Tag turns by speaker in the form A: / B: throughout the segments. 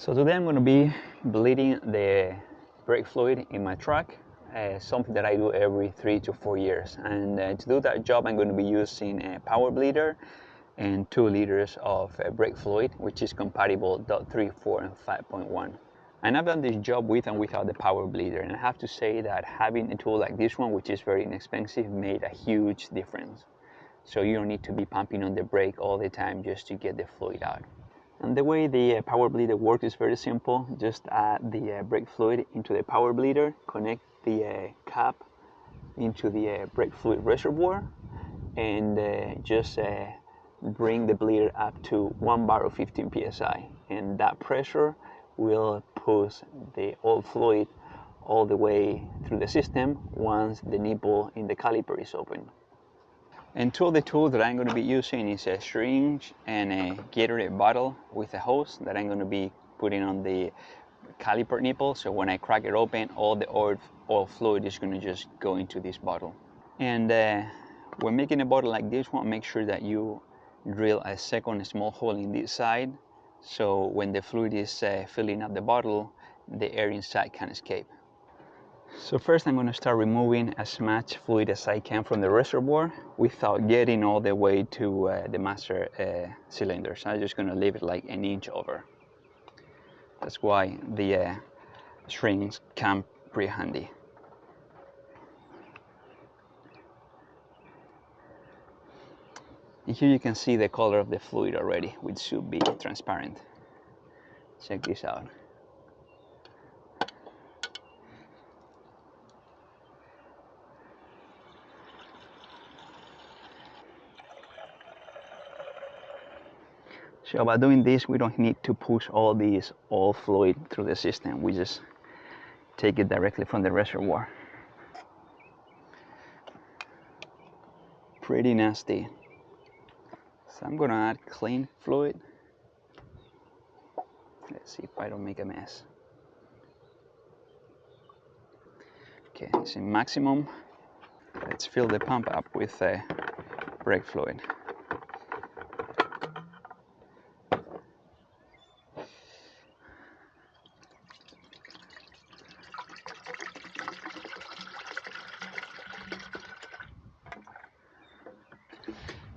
A: So today I'm going to be bleeding the brake fluid in my truck, something that I do every 3 to 4 years. And to do that job, I'm going to be using a power bleeder and 2 liters of brake fluid, which is compatible .3, 4, and 5.1. And I've done this job with and without the power bleeder, and I have to say that having a tool like this one, which is very inexpensive, made a huge difference. So you don't need to be pumping on the brake all the time just to get the fluid out. And the way the power bleeder works is very simple. Just add the brake fluid into the power bleeder, connect the cap into the brake fluid reservoir, and just bring the bleeder up to 1 bar of 15 psi. And that pressure will push the old fluid all the way through the system once the nipple in the caliper is open. And two of the tools that I'm going to be using is a syringe and a Gatorade bottle with a hose that I'm going to be putting on the caliper nipple. So when I crack it open, all the oil fluid is going to just go into this bottle. And when making a bottle like this one, make sure that you drill a second small hole in this side. So when the fluid is filling up the bottle, the air inside can escape. So first I'm going to start removing as much fluid as I can from the reservoir without getting all the way to the master cylinder. So I'm just going to leave it like an inch over. That's why the syringe come pretty handy. And here you can see the color of the fluid already, which should be transparent. Check this out. So by doing this, we don't need to push all this oil fluid through the system. We just take it directly from the reservoir. Pretty nasty. So I'm gonna add clean fluid. Let's see if I don't make a mess. Okay, it's in maximum. Let's fill the pump up with brake fluid.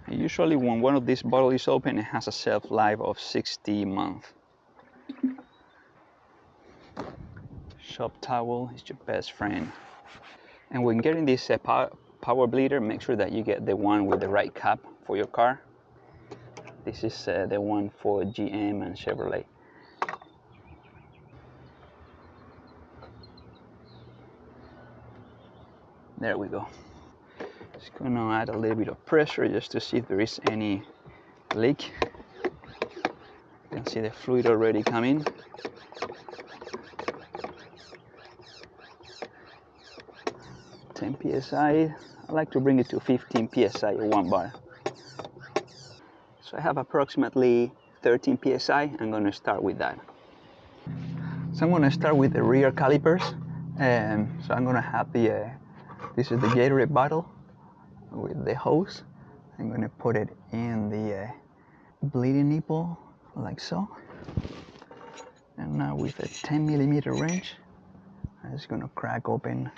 A: Usually when one of these bottles is open, it has a shelf life of 60 months. Shop towel is your best friend. And when getting this power bleeder, make sure that you get the one with the right cap for your car. This is the one for GM and Chevrolet. There we go. Just gonna add a little bit of pressure just to see if there is any leak. You can see the fluid already coming. PSI. I like to bring it to 15 psi or 1 bar. So I have approximately 13 psi. I'm going to start with that. So I'm going to start with the rear calipers. So I'm going to have this is the Gatorade bottle with the hose. I'm going to put it in the bleeding nipple like so. And now with a 10mm wrench, I'm just going to crack open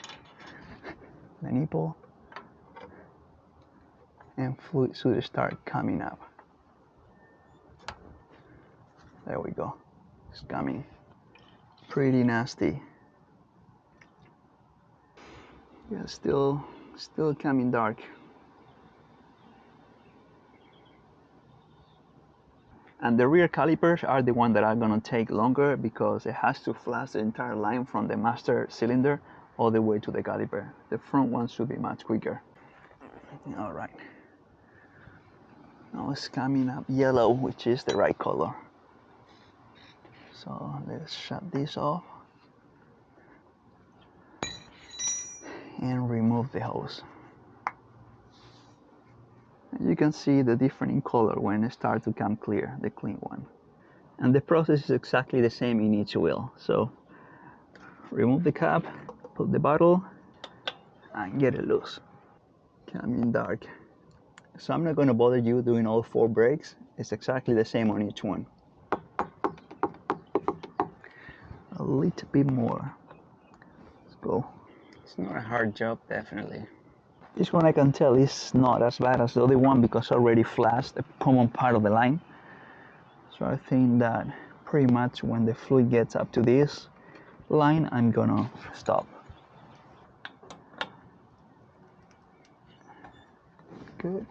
A: the nipple, and fluid should start coming up. There we go. It's coming. Pretty nasty. Yeah, still coming dark. And the rear calipers are the one that are gonna take longer because it has to flash the entire line from the master cylinder all the way to the caliper. The front one should be much quicker. All right. Now it's coming up yellow, which is the right color. So let's shut this off and remove the hose. And you can see the difference in color when it starts to come clear, the clean one. And the process is exactly the same in each wheel. So remove the cap, put the bottle, and get it loose. Coming dark. So I'm not going to bother you doing all 4 brakes. It's exactly the same on each one.
B: little bit more. Let's go.
A: It's not a hard job, definitely.
B: This one I can tell is not as bad as the other one because I already flashed the common part of the line. So I think that pretty much when the fluid gets up to this line, I'm gonna stop. Good.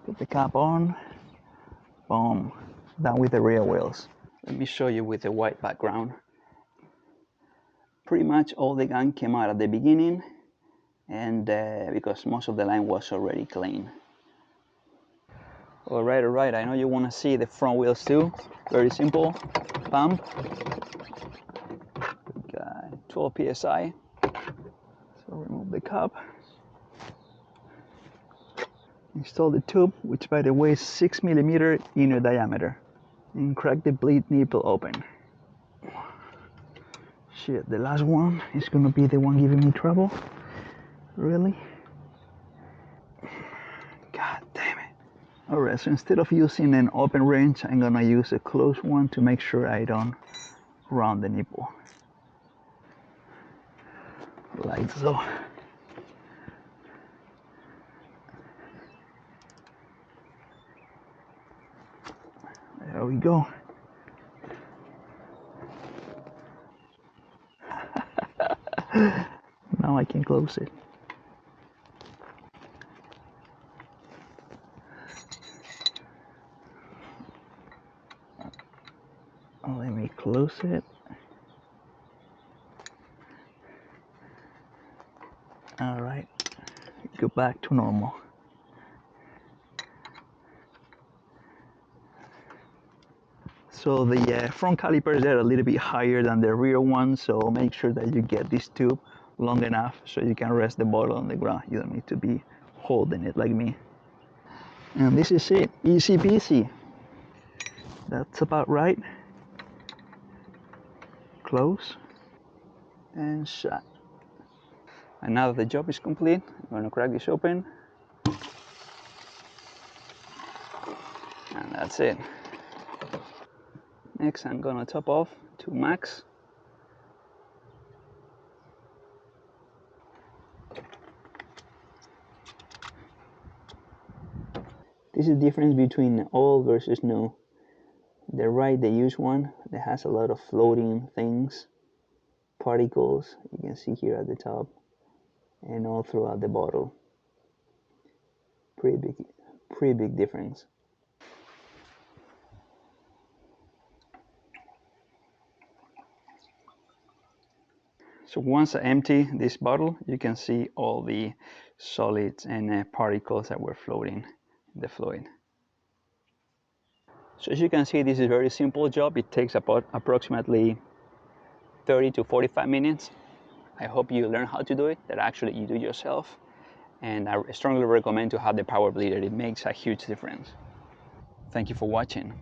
B: Put the cap on. Boom. Done with the rear wheels. Let me show you with the white background. Pretty much all the gun came out at the beginning, and because most of the line was already clean. All right, I know you want to see the front wheels too. Very simple. Pump. We got 12 psi. So remove the cap. Install the tube, which by the way is 6mm inner diameter, and crack the bleed nipple open. Shit, the last one is gonna be the one giving me trouble. Really? God damn it. Alright, so instead of using an open wrench, I'm gonna use a closed one to make sure I don't round the nipple. Like so. There we go. Now I can close it. Let me close it. All right, go back to normal. So the front calipers are a little bit higher than the rear ones, so make sure that you get this tube long enough so you can rest the bottle on the ground. You don't need to be holding it like me. And this is it, easy peasy. That's about right. Close and shut. And now that the job is complete, I'm gonna crack this open. And that's it. Next, I'm gonna top off to max. This is the difference between old versus new. The right, they use one that has a lot of floating things, particles, you can see here at the top, and all throughout the bottle. Pretty big difference. So once I empty this bottle, you can see all the solids and particles that were floating in the fluid. So as you can see, this is a very simple job. It takes about approximately 30 to 45 minutes. I hope you learn how to do it, that actually you do yourself. And I strongly recommend to have the power bleeder. It makes a huge difference. Thank you for watching.